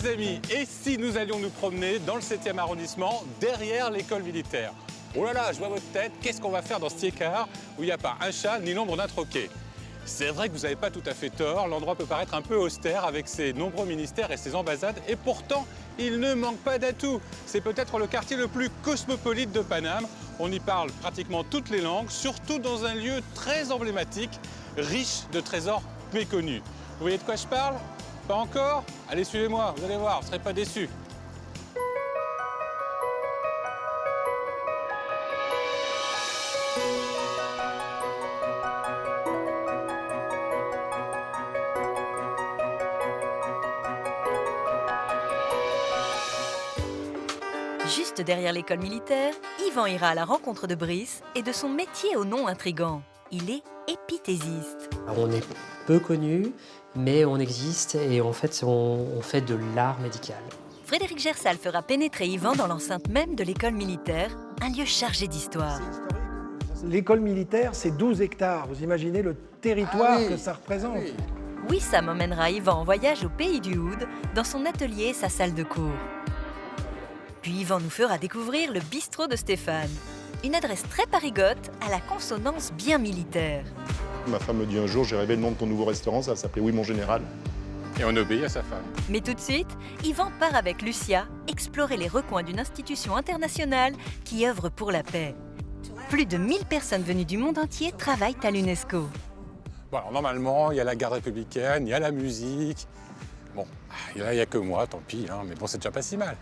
Les amis, et si nous allions nous promener dans le 7e arrondissement, derrière l'école militaire? Oh là là, je vois votre tête, qu'est-ce qu'on va faire dans cet écart où il n'y a pas un chat ni l'ombre d'un troquet? C'est vrai que vous n'avez pas tout à fait tort, l'endroit peut paraître un peu austère avec ses nombreux ministères et ses ambassades, et pourtant, il ne manque pas d'atouts. C'est peut-être le quartier le plus cosmopolite de Paname. On y parle pratiquement toutes les langues, surtout dans un lieu très emblématique, riche de trésors méconnus. Vous voyez de quoi je parle? Pas encore? Allez, suivez-moi, vous allez voir, vous ne serez pas déçus. Juste derrière l'école militaire, Yvan ira à la rencontre de Brice et de son métier au nom intrigant. Il est épithésiste. On est peu connu, mais on existe et en fait, on fait de l'art médical. Frédéric Gersal fera pénétrer Yvan dans l'enceinte même de l'école militaire, un lieu chargé d'histoire. L'école militaire, c'est 12 hectares. Vous imaginez le territoire que ça représente? Wissam emmènera Yvan en voyage au pays du Oud, dans son atelier et sa salle de cours. Puis Yvan nous fera découvrir le bistrot de Stéphane. Une adresse très parigote à la consonance bien militaire. Ma femme me dit un jour, j'ai rêvé le nom de ton nouveau restaurant, ça s'appelait Oui Mon Général. Et on obéit à sa femme. Mais tout de suite, Yvan part avec Lucia explorer les recoins d'une institution internationale qui œuvre pour la paix. Plus de 1000 personnes venues du monde entier travaillent à l'UNESCO. Bon, alors normalement, il y a la garde républicaine, il y a la musique. Bon, là, il n'y a que moi, tant pis, hein, mais bon, c'est déjà pas si mal.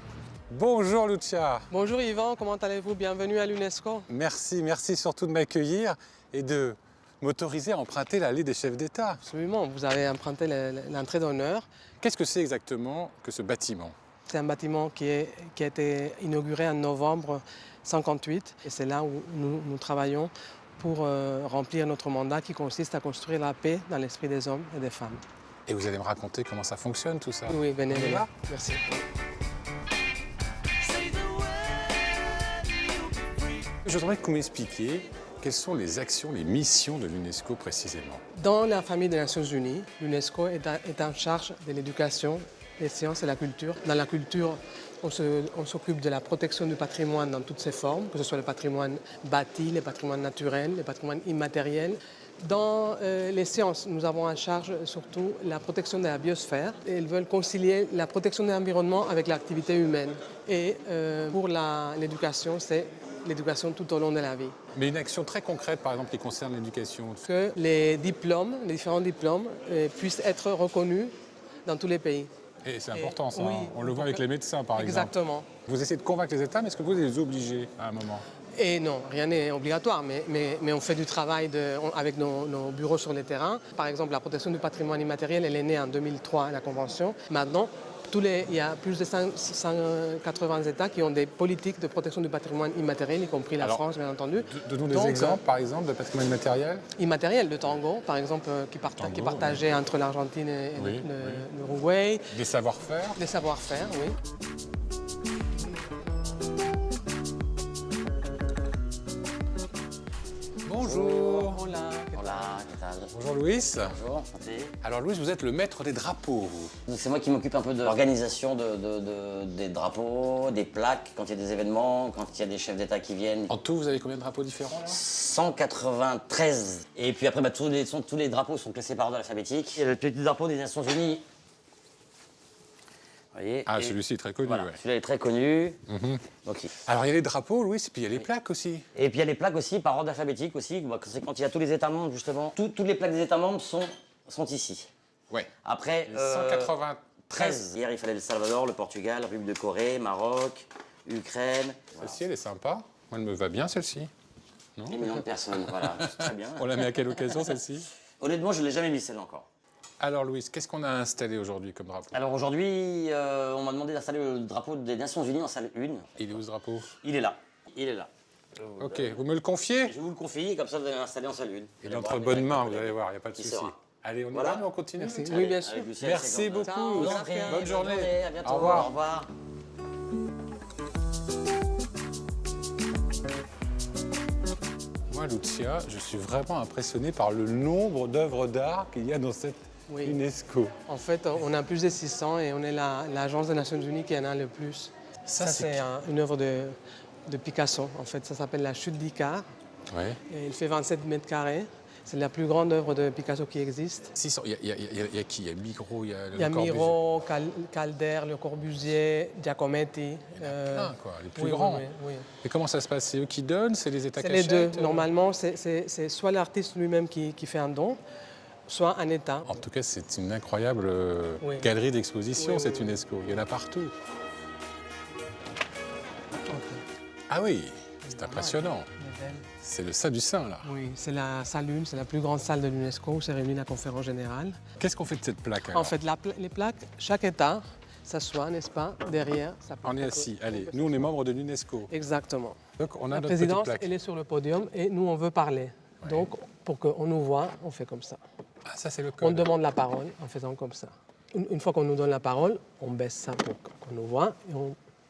Bonjour Lucia. Bonjour Yvan, comment allez-vous? Bienvenue à l'UNESCO. Merci surtout de m'accueillir et de m'autoriser à emprunter l'allée des chefs d'État. Absolument, vous avez emprunté l'entrée d'honneur. Qu'est-ce que c'est exactement que ce bâtiment? C'est un bâtiment qui a été inauguré en novembre 1958 et c'est là où nous travaillons pour remplir notre mandat qui consiste à construire la paix dans l'esprit des hommes et des femmes. Et vous allez me raconter comment ça fonctionne tout ça? Oui, venez là. Merci. Je voudrais que vous m'expliquiez quelles sont les actions, les missions de l'UNESCO précisément. Dans la famille des Nations Unies, l'UNESCO est en charge de l'éducation, les sciences et la culture. Dans la culture, on s'occupe de la protection du patrimoine dans toutes ses formes, que ce soit le patrimoine bâti, le patrimoine naturel, le patrimoine immatériel. Dans les sciences, nous avons en charge surtout la protection de la biosphère. Ils veulent concilier la protection de l'environnement avec l'activité humaine. Et pour l'éducation, c'est l'éducation tout au long de la vie. Mais une action très concrète, par exemple, qui concerne l'éducation. Que les diplômes, les différents diplômes, puissent être reconnus dans tous les pays. Et c'est important ça, oui, on le voit avec les médecins par exemple. Exactement. Vous essayez de convaincre les États, mais est-ce que vous les obligez à un moment? Et non, rien n'est obligatoire, mais on fait du travail avec nos bureaux sur le terrain. Par exemple, la protection du patrimoine immatériel, elle est née en 2003, la Convention. Maintenant, il y a plus de 180 États qui ont des politiques de protection du patrimoine immatériel, y compris la France, bien entendu. Donnons des exemples, par exemple, de patrimoine immatériel. Immatériel, le tango, par exemple, qui est partagé entre l'Argentine et l'Uruguay. Des savoir-faire. Des savoir-faire, oui. Bonjour. Hola. Hola, ¿qué tal? Bonjour Louis. Bonjour, santé. Alors Louis, vous êtes le maître des drapeaux, vous. C'est moi qui m'occupe un peu de l'organisation des drapeaux, des plaques, quand il y a des événements, quand il y a des chefs d'État qui viennent. En tout, vous avez combien de drapeaux différents là? 193. Et puis après, tous les drapeaux sont classés par ordre alphabétique. Il y a le petit drapeau des Nations Unies. Vous voyez, ah, celui-ci est très connu, voilà, ouais. Celui-là est très connu. Donc, alors il y a les drapeaux, Louis, et puis il y a les plaques aussi. et puis il y a les plaques aussi, par ordre alphabétique aussi. C'est quand il y a tous les États membres, justement. Toutes les plaques des États membres sont ici. Ouais. Après, 193. Hier, il fallait le Salvador, le Portugal, la République de Corée, Maroc, Ukraine. Celle-ci, elle est sympa. Moi, elle me va bien, celle-ci. Non? 10 millions de personnes, voilà, c'est très bien. On la met à quelle occasion, celle-ci? Honnêtement, je ne l'ai jamais mis celle-là encore. Alors, Louis, qu'est-ce qu'on a installé aujourd'hui comme drapeau? Alors aujourd'hui, on m'a demandé d'installer le drapeau des Nations Unies en salle 1. Il est où ce drapeau? Il est là. Il est là. Ok, vous me le confiez? Je vous le confie, comme ça vous allez l'installer en salle 1. Il est entre bonnes mains, vous allez voir, il n'y a pas de Qui souci. sera. Allez, on y Voilà. va, nous, on continue. Merci. Allez, Oui, bien sûr. avec Lucien, Merci c'est comme ça. beaucoup. Ciao, Bonne journée. À bientôt. Au revoir. Au revoir. Moi, Lucia, je suis vraiment impressionné par le nombre d'œuvres d'art qu'il y a dans cette Oui. UNESCO. En fait, on a plus de 600 et on est l'agence des Nations Unies qui en a le plus. Ça c'est une œuvre de Picasso. En fait, ça s'appelle La Chute d'Icare. Ouais. Et il fait 27 mètres carrés. C'est la plus grande œuvre de Picasso qui existe. 600. Il y a qui? Il y a Miro, il y a Il y a Miro, Calder, Le Corbusier, Giacometti. Plein, quoi, les plus oui, grands. Oui. Et comment ça se passe? C'est eux qui donnent? C'est les États C'est qui les deux. achètent Normalement, c'est soit l'artiste lui-même qui fait un don, soit un État. En tout cas, c'est une incroyable galerie d'exposition, cette UNESCO. Il y en a partout. Ah oui, c'est impressionnant. C'est le Saint du Saint, là. Oui, c'est la salle 1, c'est la plus grande salle de l'UNESCO où s'est réunie la conférence générale. Qu'est-ce qu'on fait de cette plaque, alors? En fait, les plaques, chaque État s'assoit, n'est-ce pas, derrière sa plaque. On est assis. Allez, nous, on est membre de l'UNESCO. Exactement. Donc, on a La notre petite présidence, plaque. elle est sur le podium et nous, on veut parler. Ouais. Donc, pour qu'on nous voit, on fait comme ça. Ah, ça, c'est le On code. demande la parole en faisant comme ça. Une fois qu'on nous donne la parole, on baisse ça pour qu'on nous voit et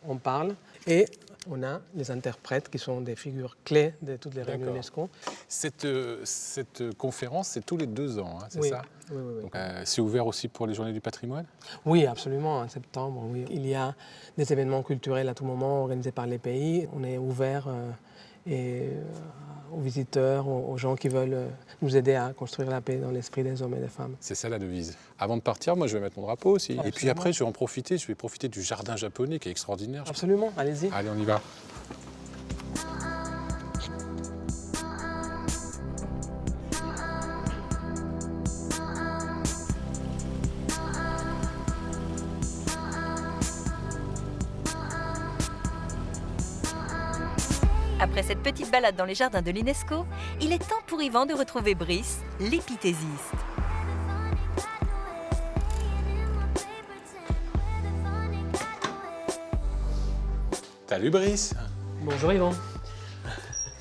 on parle. Et on a les interprètes qui sont des figures clés de toutes les réunions UNESCO. Cette conférence, c'est tous les 2 ans, hein, c'est Oui. ça? Oui. Donc, c'est ouvert aussi pour les Journées du patrimoine? Oui, absolument, en septembre. Oui. Il y a des événements culturels à tout moment organisés par les pays. On est ouvert aux visiteurs, aux gens qui veulent nous aider à construire la paix dans l'esprit des hommes et des femmes. C'est ça la devise. Avant de partir, moi, je vais mettre mon drapeau aussi. Absolument. Et puis après, je vais profiter du jardin japonais qui est extraordinaire. Absolument, allez-y. Allez, on y va. Après cette petite balade dans les jardins de l'UNESCO, il est temps pour Yvan de retrouver Brice, l'épithésiste. Salut Brice. Bonjour Yvan.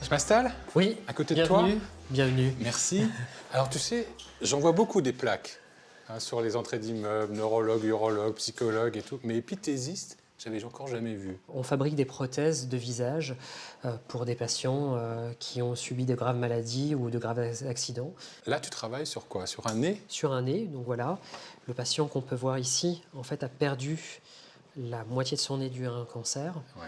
Je m'installe Oui, à côté de toi. Bienvenue. Merci. Alors tu sais, j'en vois beaucoup des plaques sur les entrées d'immeubles, neurologue, urologue, psychologue et tout. Mais épithésiste, j'avais encore jamais vu. On fabrique des prothèses de visage pour des patients qui ont subi de graves maladies ou de graves accidents. Là, tu travailles sur quoi? Sur un nez? Sur un nez, donc voilà, le patient qu'on peut voir ici, en fait, a perdu la moitié de son nez dû à un cancer. Ouais.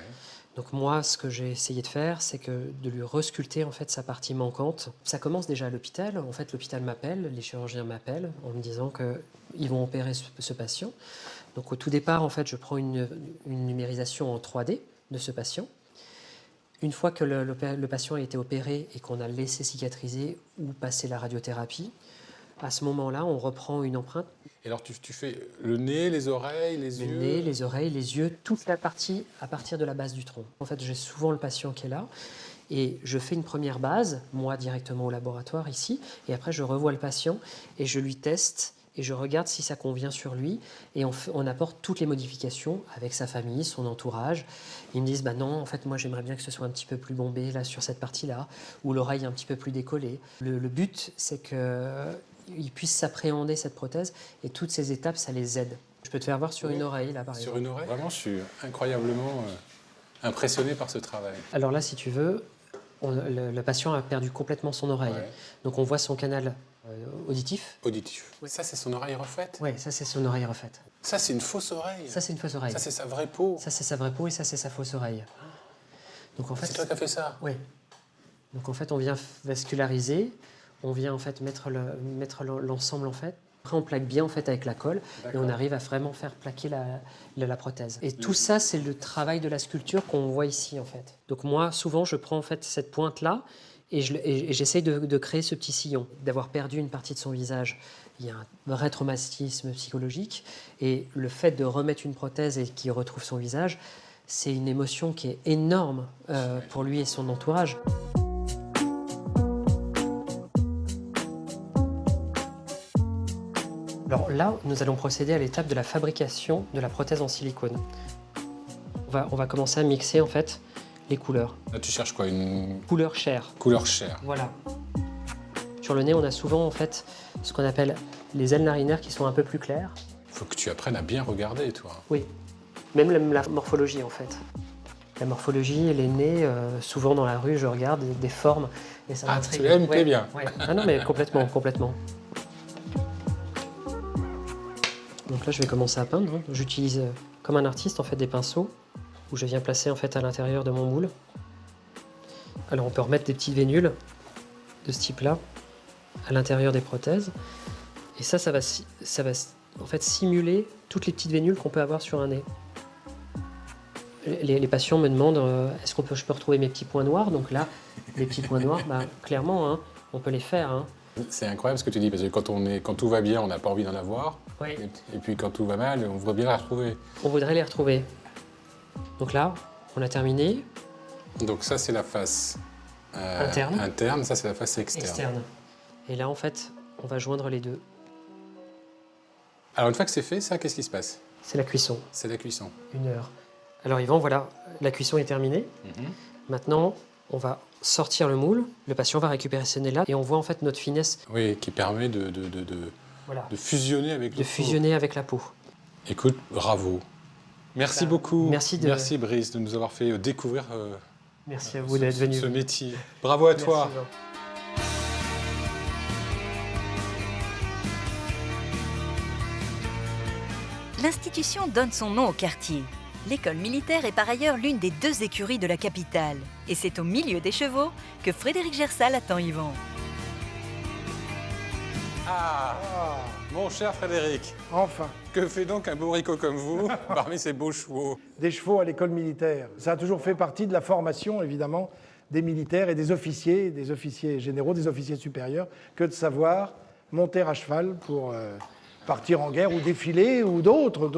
Donc moi, ce que j'ai essayé de faire, c'est de lui resculpter en fait sa partie manquante. Ça commence déjà à l'hôpital. En fait, l'hôpital m'appelle, les chirurgiens m'appellent en me disant qu'ils vont opérer ce patient. Donc au tout départ, en fait, je prends une numérisation en 3D de ce patient. Une fois que le patient a été opéré et qu'on a laissé cicatriser ou passer la radiothérapie, à ce moment-là, on reprend une empreinte. Et alors tu fais le nez, les oreilles, les Le yeux? nez, les oreilles, les yeux, toute la partie à partir de la base du tronc. En fait, j'ai souvent le patient qui est là et je fais une première base, moi directement au laboratoire ici, et après je revois le patient et je lui teste et je regarde si ça convient sur lui et on apporte toutes les modifications avec sa famille, son entourage. Ils me disent, bah non, en fait, moi j'aimerais bien que ce soit un petit peu plus bombé là sur cette partie-là, ou l'oreille un petit peu plus décollée. Le but, c'est qu'ils puissent s'appréhender cette prothèse et toutes ces étapes, ça les aide. Je peux te faire voir sur une oreille là par exemple. Sur une oreille? Vraiment, je suis incroyablement impressionné par ce travail. Alors là, si tu veux, le patient a perdu complètement son oreille. Ouais. Donc on voit son canal auditif. Auditif. Ça, c'est son oreille refaite? Oui, ça c'est son oreille refaite. Ça, c'est une fausse oreille? Ça c'est une fausse oreille. Ça, c'est sa vraie peau? Ça c'est sa vraie peau et ça c'est sa fausse oreille. Donc en fait, C'est toi qui as fait ça? oui. Donc en fait, on vient vasculariser, on vient en fait mettre l'ensemble en fait. Après, on plaque bien en fait avec la colle et on arrive à vraiment faire plaquer la prothèse. Et tout ça, c'est le travail de la sculpture qu'on voit ici en fait. Donc moi, souvent, je prends en fait cette pointe là et j'essaye de créer ce petit sillon. D'avoir perdu une partie de son visage, il y a un vrai traumatisme psychologique et le fait de remettre une prothèse et qu'il retrouve son visage, c'est une émotion qui est énorme pour lui et son entourage. Alors là, nous allons procéder à l'étape de la fabrication de la prothèse en silicone. On va commencer à mixer en fait les couleurs. Là, tu cherches quoi? Une Couleur chair. couleur chair. Voilà. Sur le nez, on a souvent en fait ce qu'on appelle les ailes narinaires qui sont un peu plus claires. Il faut que tu apprennes à bien regarder, toi. Oui. Même la morphologie en fait. La morphologie et les nez, souvent dans la rue, je regarde des formes. Et ça Ah, m'intrigue. tu me plais bien. Ouais. Ah non, mais complètement. Donc là, je vais commencer à peindre. J'utilise, comme un artiste, en fait, des pinceaux où je viens placer en fait à l'intérieur de mon moule. Alors, on peut remettre des petits vénules de ce type-là à l'intérieur des prothèses. Et ça va en fait simuler toutes les petites vénules qu'on peut avoir sur un nez. Les patients me demandent est-ce que je peux retrouver mes petits points noirs. Donc là, les petits points noirs, clairement, hein, on peut les faire. Hein. C'est incroyable ce que tu dis, parce que quand tout va bien, on n'a pas envie d'en avoir. Oui. Et puis quand tout va mal, on voudrait bien la retrouver. On voudrait les retrouver. Donc là, on a terminé. Donc ça, c'est la face interne, ça, c'est la face externe. Et là, en fait, on va joindre les deux. Alors une fois que c'est fait, ça, qu'est-ce qui se passe? C'est la cuisson. C'est la cuisson. 1 heure. Alors Yvan, voilà, la cuisson est terminée. Maintenant, on va sortir le moule. Le patient va récupérer ce nez-là et on voit en fait notre finesse. Oui, qui permet de fusionner avec le fusionner avec la peau. Écoute, bravo. Merci beaucoup. Merci Brice de nous avoir fait découvrir merci à vous d'être venu. Ce métier. Bravo à toi. Yvan. L'institution donne son nom au quartier. L'école militaire est par ailleurs l'une des 2 écuries de la capitale. Et c'est au milieu des chevaux que Frédéric Gersal attend Yvan. Ah, mon cher Frédéric. Enfin. Que fait donc un bourricot comme vous parmi ces beaux chevaux? Des chevaux à l'école militaire. Ça a toujours fait partie de la formation, évidemment, des militaires et des officiers généraux, des officiers supérieurs, que de savoir monter à cheval pour partir en guerre ou défiler ou d'autres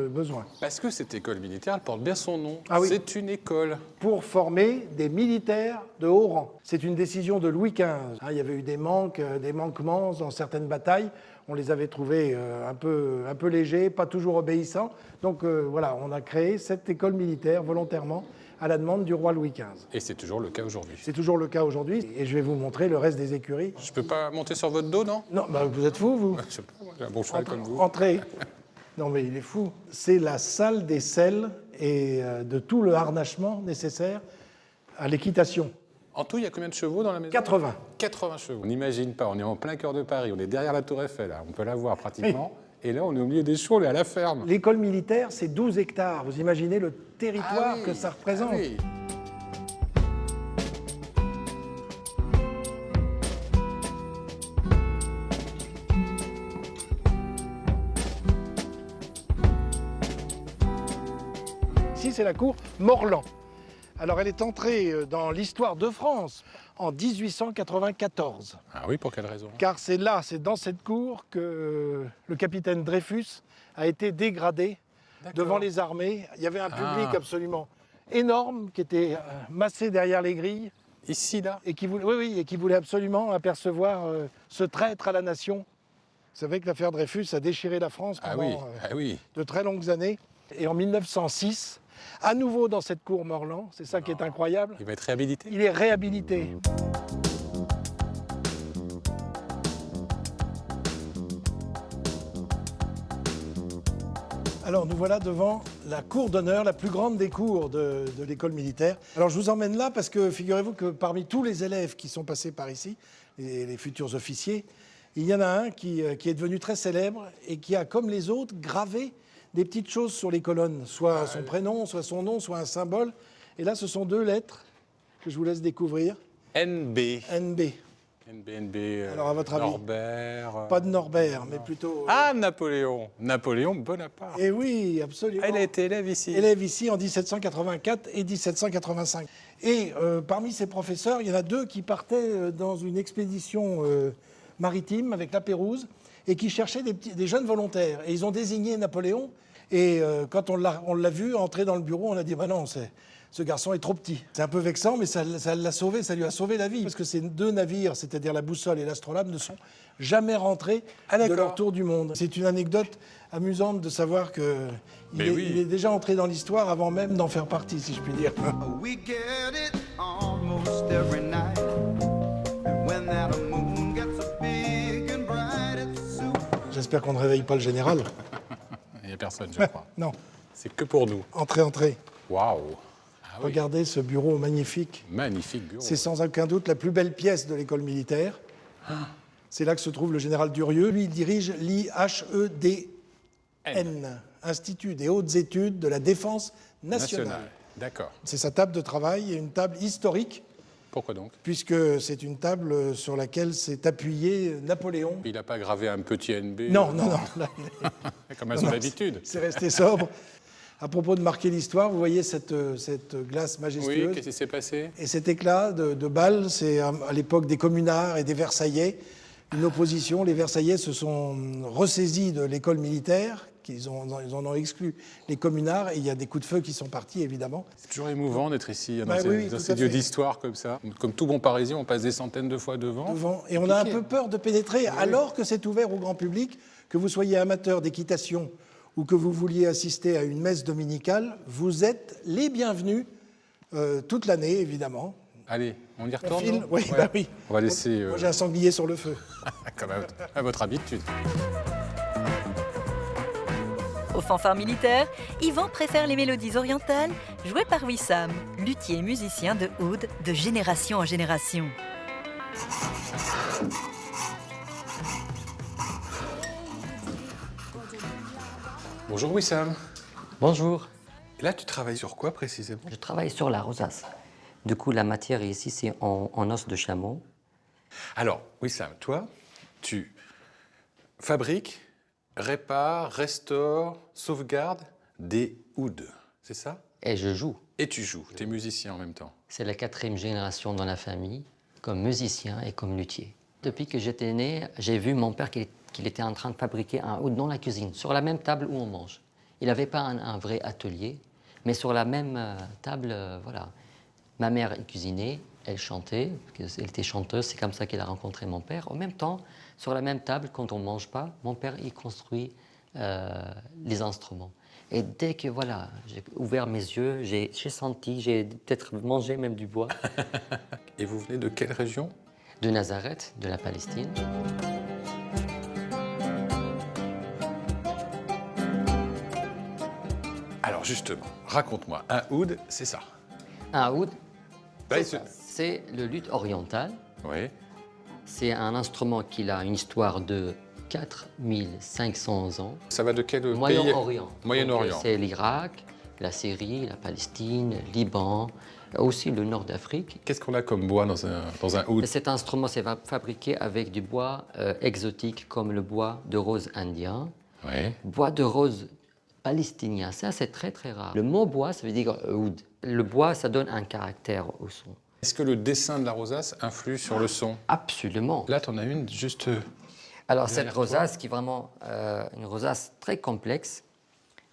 besoins. Parce que cette école militaire, elle porte bien son nom. Ah oui. C'est une école. Pour former des militaires de haut rang. C'est une décision de Louis XV. Il y avait eu des manquements dans certaines batailles. On les avait trouvés un peu légers, pas toujours obéissants. Donc voilà, on a créé cette école militaire volontairement à la demande du roi Louis XV. Et c'est toujours le cas aujourd'hui. C'est toujours le cas aujourd'hui. Et je vais vous montrer le reste des écuries. Je peux pas monter sur votre dos, non? Non, vous êtes fou, vous? Je sais pas, moi, j'ai un bon cheval comme vous. Entrez. Non, mais il est fou. C'est la salle des selles et de tout le harnachement nécessaire à l'équitation. En tout, il y a combien de chevaux dans la maison? 80. 80 chevaux. On n'imagine pas, on est en plein cœur de Paris, on est derrière la Tour Eiffel, là. On peut la voir pratiquement. Oui. Et là, on est au milieu des chevaux, on est à la ferme. L'école militaire, c'est 12 hectares. Vous imaginez le territoire que ça représente. Ah oui. Ici, c'est la cour Morland. Alors, elle est entrée dans l'histoire de France en 1894. Ah oui, pour quelle raison? Car c'est dans cette cour que le capitaine Dreyfus a été dégradé devant les armées. Il y avait un public absolument énorme qui était massé derrière les grilles. Ici, là? Et qui voulait absolument apercevoir ce traître à la nation. Vous savez que l'affaire Dreyfus a déchiré la France pendant de très longues années. Et en 1906, à nouveau dans cette cour Morland, c'est ça qui est incroyable. Il va être réhabilité? Il est réhabilité. Alors nous voilà devant la cour d'honneur, la plus grande des cours de l'école militaire. Alors je vous emmène là parce que figurez-vous que parmi tous les élèves qui sont passés par ici, les futurs officiers, il y en a un qui est devenu très célèbre et qui a, comme les autres, gravé des petites choses sur les colonnes, soit son prénom, soit son nom, soit un symbole. Et là, ce sont 2 lettres que je vous laisse découvrir. NB. NB. NB. Alors, à votre avis? Norbert. Pas de Norbert, mais plutôt... Ah, Napoléon. Napoléon Bonaparte. Eh oui, absolument. Elle a été élève ici. Élève ici en 1784 et 1785. Et parmi ses professeurs, il y en a 2 qui partaient dans une expédition maritime avec la Pérouse et qui cherchaient des jeunes volontaires. Et ils ont désigné Napoléon. Et quand on l'a vu entrer dans le bureau, on a dit « bah non, ce garçon est trop petit ». C'est un peu vexant, mais ça l'a sauvé, ça lui a sauvé la vie. Parce que ces 2 navires, c'est-à-dire la boussole et l'astrolabe, ne sont jamais rentrés de leur tour du monde. C'est une anecdote amusante de savoir qu'il est déjà entré dans l'histoire avant même d'en faire partie, si je puis dire. We get it almost every night. And when that moon gets so big and bright, it's so... J'espère qu'on ne réveille pas le général. Il n'y a personne, je crois. Non. C'est que pour nous. Entrez. Waouh. Ah, oui. Regardez ce bureau magnifique. Magnifique bureau. C'est sans aucun doute la plus belle pièce de l'école militaire. C'est là que se trouve le général Durieux. Lui, il dirige l'IHED. N. Institut des hautes études de la défense nationale. D'accord. C'est sa table de travail et une table historique, Pourquoi donc? puisque c'est une table sur laquelle s'est appuyé Napoléon. Il n'a pas gravé un petit NB? Non, non, non. Là, Comme à non, son non, habitude. C'est resté sobre. À propos de marquer l'histoire, vous voyez cette glace Oui, majestueuse. qu'est-ce qui s'est passé? Et cet éclat de balle, c'est à l'époque des communards et des Versaillais, une opposition. Les Versaillais se sont ressaisis de l'école militaire, ils en ont exclu les communards, et il y a des coups de feu qui sont partis, évidemment. C'est toujours émouvant d'être ici, Bah oui, dans tout ces à lieux fait. d'histoire comme ça. Comme tout bon Parisien, on passe des centaines de fois devant. Et on a un peu peur de pénétrer, alors que c'est ouvert au grand public, que vous soyez amateur d'équitation ou que vous vouliez assister à une messe dominicale, vous êtes les bienvenus toute l'année, évidemment. Allez, on y On retourne? file non? Oui, Ouais. bah oui. On va laisser... Moi, j'ai un sanglier sur le feu. comme à votre habitude. Aux fanfares militaires, Yvan préfère les mélodies orientales jouées par Wissam, luthier et musicien de oud de génération en génération. Bonjour Wissam. Bonjour, Là, tu travailles sur quoi précisément? je travaille sur la rosace. Du coup, la matière ici, c'est en os de chameau. Alors, Wissam, toi, tu fabriques, répares, restaures, sauvegardes des ouds, c'est ça? Et je joue. Et tu joues, tu es musicien en même temps. C'est la 4e génération dans la famille, comme musicien et comme luthier. Depuis que j'étais né, j'ai vu mon père qu'il était en train de fabriquer un oud dans la cuisine, sur la même table où on mange. Il n'avait pas un vrai atelier, mais sur la même table, voilà. Ma mère elle cuisinait, elle chantait, parce qu'elle était chanteuse, c'est comme ça qu'elle a rencontré mon père. En même temps, sur la même table, quand on ne mange pas, mon père il construit les instruments. Et dès que voilà, j'ai ouvert mes yeux, j'ai senti, j'ai peut-être mangé même du bois. Et vous venez de quelle région? De Nazareth, de la Palestine. Alors justement, raconte-moi, un oud, c'est ça? Un oud, Là, il c'est le luth oriental. Oui. C'est un instrument qui a une histoire de 4500 ans. Ça va de quel pays? Moyen-Orient. Moyen-Orient. Donc, c'est l'Irak, la Syrie, la Palestine, le Liban, aussi le nord d'Afrique. Qu'est-ce qu'on a comme bois dans un oud? Et cet instrument, c'est fabriqué avec du bois exotique comme le bois de rose indien, Oui. bois de rose palestinien. Ça, c'est très très rare. Le mot bois, ça veut dire oud. Le bois, ça donne un caractère au son. Est-ce que le dessin de la rosace influe sur le son? Absolument. Là, tu en as une juste... Alors, derrière cette toi. rosace qui est vraiment une rosace très complexe,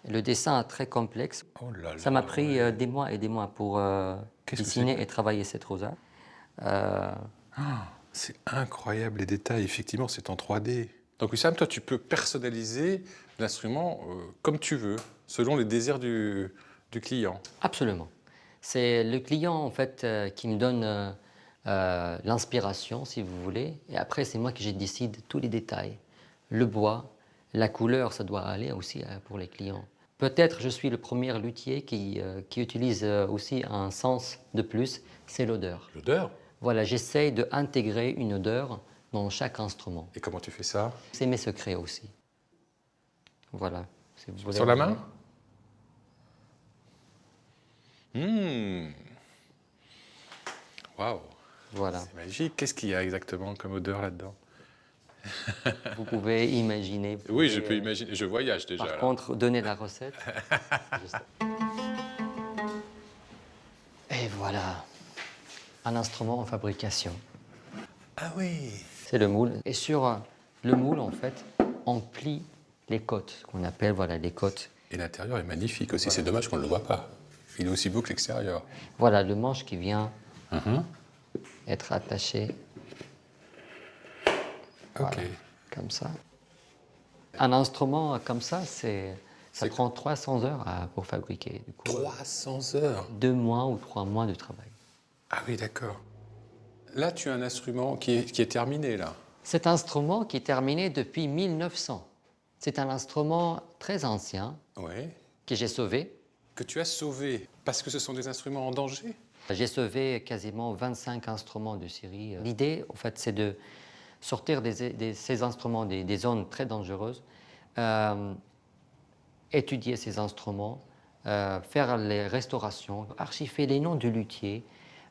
le dessin est très complexe. Oh là là. Ça m'a pris des mois et des mois pour Qu'est-ce que dessiner et travailler cette rosace. C'est incroyable les détails, effectivement, c'est en 3D. Donc Wissam, toi, tu peux personnaliser l'instrument comme tu veux, selon les désirs du client. Absolument. C'est le client, en fait, qui me donne l'inspiration, si vous voulez. Et après, c'est moi qui décide tous les détails. Le bois, la couleur, ça doit aller aussi pour les clients. Peut-être je suis le premier luthier qui utilise aussi un sens de plus, c'est l'odeur. L'odeur? Voilà, j'essaye d'intégrer une odeur dans chaque instrument. Et comment tu fais ça? C'est mes secrets aussi. Voilà. Si vous voulez. Sur la main? Waouh, Voilà. c'est magique. Qu'est-ce qu'il y a exactement comme odeur là-dedans? Vous pouvez imaginer. vous Oui, pouvez, je peux imaginer. Je voyage déjà. Par là. contre, donner la recette. Juste. Et voilà. Un instrument en fabrication. Ah oui. C'est le moule. Et sur le moule, en fait, on plie les côtes, qu'on appelle voilà, les côtes. Et l'intérieur est magnifique aussi. C'est dommage qu'on ne le voit pas. Il est aussi beau que l'extérieur. Voilà le manche qui vient Mhm. être attaché. Ok. Voilà, comme ça. Un instrument comme ça, ça prend 300 heures pour fabriquer. Du coup, 300 heures. 2 mois ou 3 mois de travail. Ah oui, d'accord. Là, tu as un instrument qui est terminé, là. Cet instrument qui est terminé depuis 1900. C'est un instrument très ancien Oui. que j'ai sauvé. Que tu as sauvé parce que ce sont des instruments en danger. J'ai sauvé quasiment 25 instruments de série. L'idée, en fait, c'est de sortir ces instruments des zones très dangereuses étudier ces instruments, faire les restaurations, archiver les noms du luthier,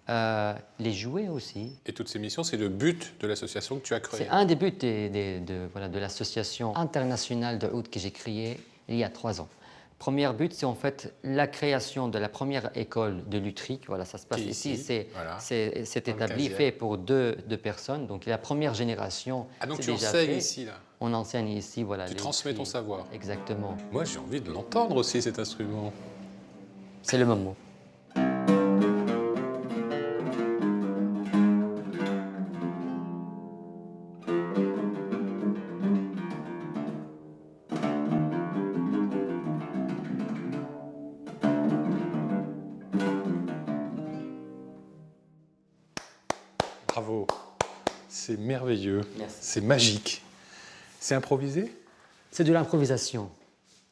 les jouer aussi. Et toutes ces missions, c'est le but de l'association que tu as créée. C'est un des buts de l'association internationale de oud que j'ai créée il y a 3 ans. Premier but, c'est en fait la création de la première école de lutherie. Voilà, ça se passe ici. C'est établi, fait pour deux personnes. Donc la première génération. Ah, donc c'est tu déjà enseignes fait. ici, là. On enseigne ici, voilà. Tu transmets ton savoir. Exactement. Moi, j'ai envie de l'entendre aussi, cet instrument. C'est le moment. Bravo. C'est merveilleux. Merci. C'est magique. C'est improvisé? C'est de l'improvisation.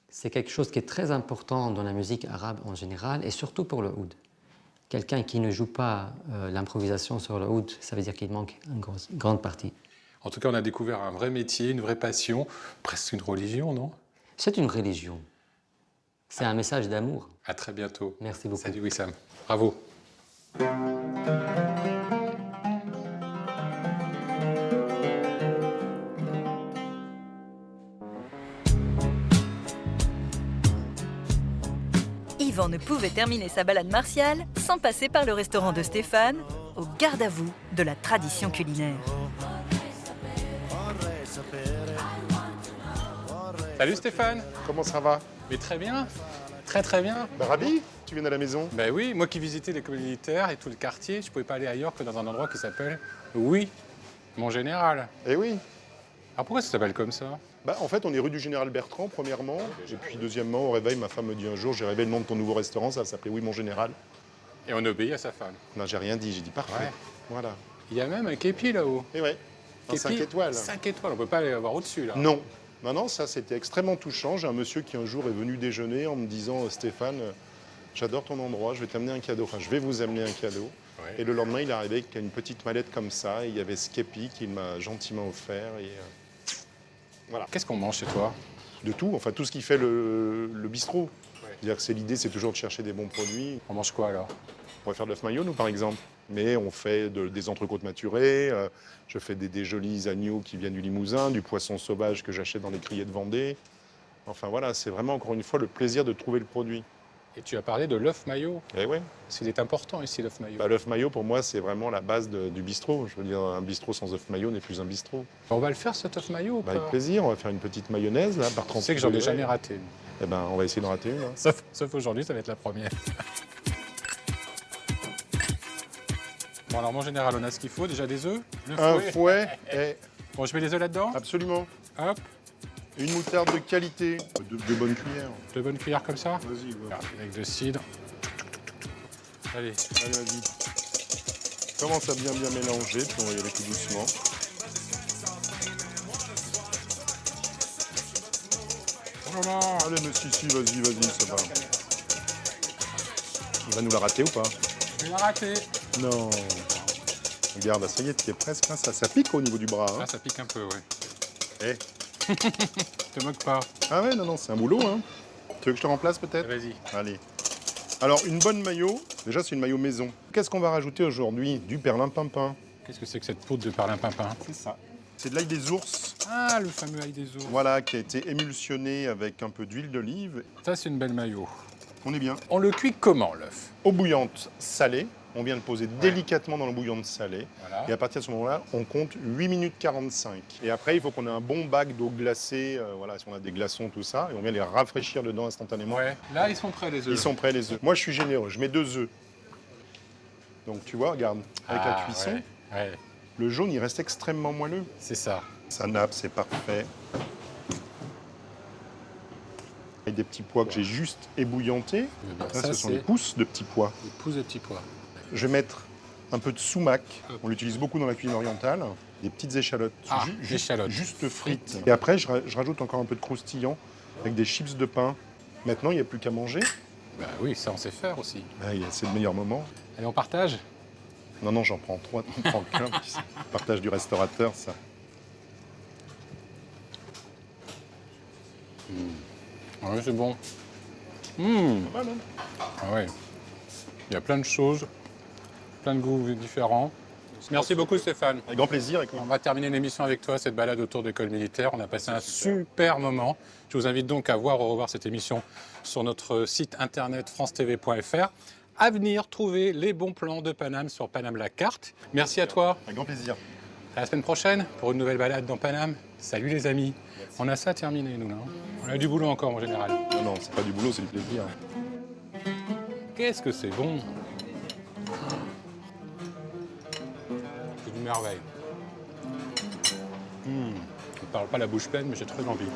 C'est quelque chose qui est très important dans la musique arabe en général et surtout pour le oud. Quelqu'un qui ne joue pas l'improvisation sur le oud, ça veut dire qu'il manque une grande partie. En tout cas, on a découvert un vrai métier, une vraie passion, presque une religion, non? C'est une religion. C'est un message d'amour. À très bientôt. Merci beaucoup. Salut Wissam. Bravo. Yvan ne pouvait terminer sa balade martiale sans passer par le restaurant de Stéphane, au garde-à-vous de la tradition culinaire. Salut Stéphane. Comment ça va? Mais très bien. Très très bien. Bah, ravi, tu viens à la maison. Ben oui, moi qui visitais l'école militaire et tout le quartier, je ne pouvais pas aller ailleurs que dans un endroit qui s'appelle Oui, mon général. Eh oui. Alors pourquoi ça s'appelle comme ça? Bah, en fait, on est rue du Général Bertrand, premièrement. Et puis, deuxièmement, au réveil, ma femme me dit un jour, j'ai rêvé le nom de ton nouveau restaurant, ça s'appelait Oui, mon général. Et on obéit à sa femme. Non, j'ai rien dit, j'ai dit parfait. Ouais. Voilà. Il y a même un képi là-haut. Et ouais, un 5 étoiles. 5 étoiles, on ne peut pas aller avoir au-dessus là. Non. Non, non, ça c'était extrêmement touchant. J'ai un monsieur qui un jour est venu déjeuner en me disant Stéphane, j'adore ton endroit, je vais t'amener un cadeau. Enfin, je vais vous amener un cadeau. Ouais. Et le lendemain, il est arrivé avec une petite mallette comme ça. Et il y avait ce képi qu'il m'a gentiment offert. Et voilà. Qu'est-ce qu'on mange chez toi? De tout, enfin tout ce qui fait le bistrot. C'est-à-dire que l'idée, c'est toujours de chercher des bons produits. On mange quoi alors? On pourrait faire de l'œuf maillot, nous, par exemple. Mais on fait des entrecôtes maturées, je fais des jolis agneaux qui viennent du Limousin, du poisson sauvage que j'achète dans les criers de Vendée. Enfin voilà, c'est vraiment encore une fois le plaisir de trouver le produit. Et tu as parlé de l'œuf maillot. Eh ouais. Parce qu'il est important ici, l'œuf maillot. Bah, l'œuf maillot, pour moi, c'est vraiment la base du bistrot. Je veux dire, un bistrot sans œuf maillot n'est plus un bistrot. On va le faire, cet œuf maillot ou Bah, pas? avec plaisir, on va faire une petite mayonnaise, là, par 30 Tu sais que j'en ai degrés. jamais raté une. Eh ben, on va essayer d'en rater une. Hein. Sauf aujourd'hui, ça va être la première. Bon, alors, mon général, on a ce qu'il faut. Déjà des œufs. Le Un fouet. fouet, et Bon, je mets les œufs là-dedans. absolument. Hop, Une moutarde de qualité, de bonnes cuillères. 2 bonnes cuillères comme ça. Vas-y, va. Regarde, avec de cidre. Allez. Allez, vas-y. Commence à bien mélanger, puis on va y aller tout doucement. Oh là là. Allez, mais si, vas-y, ça va. Il va nous la rater ou pas? Je vais la rater. Non. Regarde, ça y est, tu es presque. Hein, ça pique au niveau du bras. Hein. Ah, ça pique un peu, ouais. Eh. Te moque pas. Ah ouais, non, c'est un boulot. Hein. Tu veux que je te remplace peut-être? Vas-y. Allez. Alors, une bonne maillot. Déjà, c'est une maillot maison. Qu'est-ce qu'on va rajouter aujourd'hui? Du perlimpinpin. Qu'est-ce que c'est que cette poudre de perlimpinpin? C'est ça. C'est de l'ail des ours. Ah, le fameux ail des ours. Voilà, qui a été émulsionné avec un peu d'huile d'olive. Ça, c'est une belle maillot. On est bien. On le cuit comment, l'œuf? Eau bouillante salée. On vient de poser délicatement dans l'eau bouillante salée. Voilà. Et à partir de ce moment-là, on compte 8 minutes 45. Et après, il faut qu'on ait un bon bac d'eau glacée, voilà, si on a des glaçons, tout ça. Et on vient les rafraîchir dedans instantanément. Ouais. Là, ils sont prêts, les œufs. Ils sont prêts, les œufs. Moi, je suis généreux. Je mets 2 œufs. Donc, tu vois, regarde, avec la cuisson, Ouais. le jaune, il reste extrêmement moelleux. C'est ça. Ça nappe, c'est parfait. Avec des petits pois que j'ai juste ébouillantés. Ça, ce sont les pousses de petits pois. Des pousses de petits pois. Je vais mettre un peu de sumac. On l'utilise beaucoup dans la cuisine orientale. Des petites échalotes. Ah, échalotes. Juste frites. Et après, je rajoute encore un peu de croustillant avec des chips de pain. Maintenant, il n'y a plus qu'à manger. Bah oui, ça, on sait faire aussi. Ah, c'est le meilleur moment. Allez, on partage? Non, non, j'en prends 3, t'en prends qu'un. Partage du restaurateur, ça. Ah oui, c'est bon. Pas mal, hein. Ah ouais. Il y a plein de choses, plein de goûts différents. Merci beaucoup Stéphane. Avec grand plaisir. Écoute. On va terminer l'émission avec toi, cette balade autour de l'école militaire. On a passé un super moment. Je vous invite donc à voir ou revoir cette émission sur notre site internet francetv.fr. À venir trouver les bons plans de Paname sur Paname la carte. Merci à toi. Avec grand plaisir. À la semaine prochaine pour une nouvelle balade dans Paname. Salut les amis. On a ça terminé nous là. On a du boulot encore en général. Non, c'est pas du boulot, c'est du plaisir. Qu'est-ce que c'est bon. C'est une merveille. Je ne parle pas la bouche pleine, mais j'ai très envie.